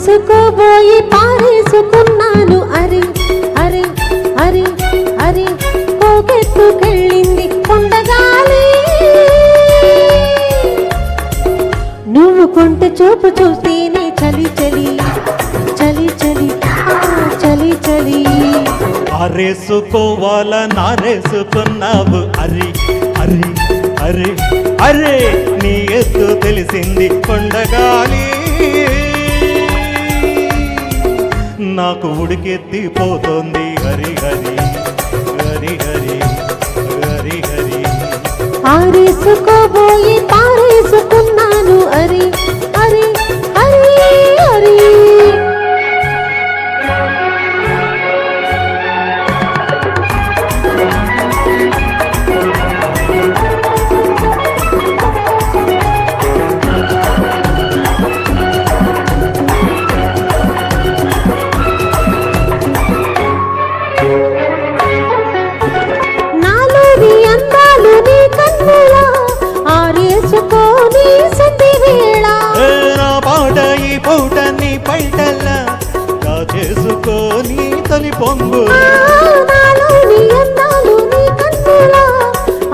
ఆరేసుకోబోయి పారేసుకున్నాను అరే అరే అరే అరే పోగెత్తుకెళ్ళింది కొండగాలి. నువ్వు కొంటె చూపు చూస్తేనే చలి చలి చలి చలి చలి చలి. ఆరేసుకోవాలా నారేసుకున్నావు అరే అరే అరే అరే నీ ఎత్తు తెలిసింది కొండగాలి. నాకు ఉడికెత్తిపోతుంది హరి హరి హరి హరి హరి హరి. ఆరేసుకోబోయి పారేసుకున్నాను అరే అరే అరే అరే. చేసుకొని తొలి పొంగు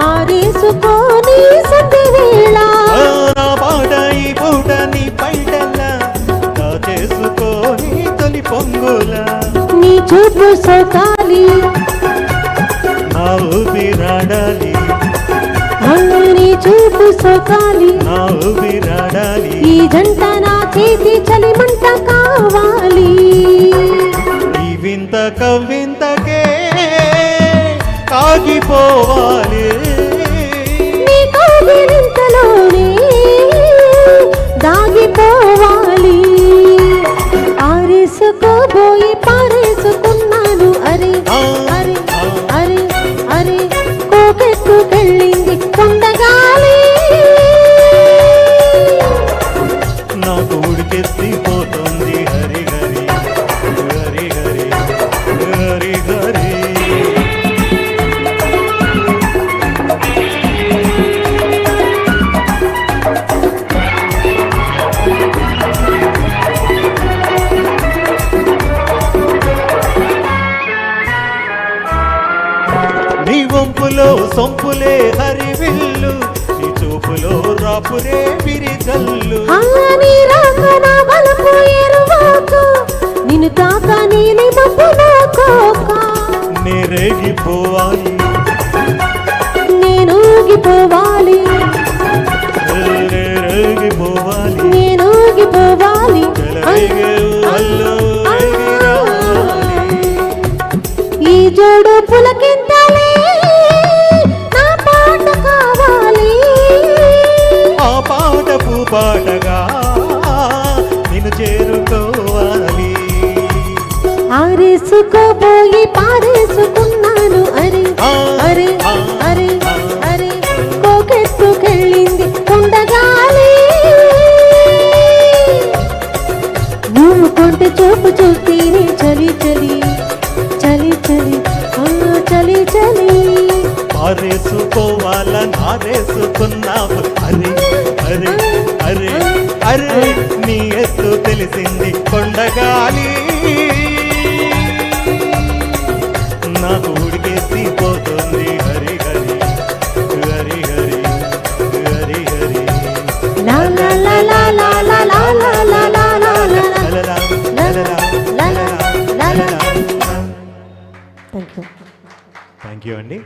ఆరేసుకొని పాడాయి పూటని పైటల్లా చేసుకొని తొలి పొంగుల. నీ చూపు సోకాలి నా ఊపిరాడాలి నీ చూపు సోకాలి నా ఊపిరాడాలి. ఈ జంట నా చేతి చలిమంట కావాలి. ఈ వింత కవ్వింతకే కాగిపోవాలి నీ కౌగిలింతలోనే దాగిపోవాలి. ఆరేసుకోబోయి పారేసుకున్నాను అరే అరే అరే అరే కోకెత్తుకెళ్ళింది కొండగాలి. నాకు ఉడికెత్తిపోతుంది హరి హరి హరి హరి హరి హరి. నీ వంపులో సొంపులే హరివిల్లు నీ చూపులో రాపురే విరిజల్లు. నిన్ను తాక నేనే నేరేగిపోవాలి నేనూగిపోవాలి నేరేగిపోవాలి నేనూగిపోవాలి. ఈ జోడు పులకింతలే నా పాట కావాలి. ఆ పాట పూపాటగా నిన్ను చేరుకోవాలి. ఆరేసుకోబోయి పారేసుకున్నాను అరే అరే అరే అరే కోకెత్తుకెళ్ళింది కొండగాలి. నువ్వు కొంటె చూపు చూస్తేనే చలి చలి చలి చలి చలి చలి. ఆరేసుకోవాల నారేసుకున్నావు అరే అరే అరే అరే నీ ఎత్తు తెలిసింది కొండగాలి. నాకు ఉడికెత్తిపోతుంది హరి హరి హరి హరి హరి హరి. లా లా లా లా లా లా లా లా లా లా లా లా. థ్యాంక్ యూ అండి.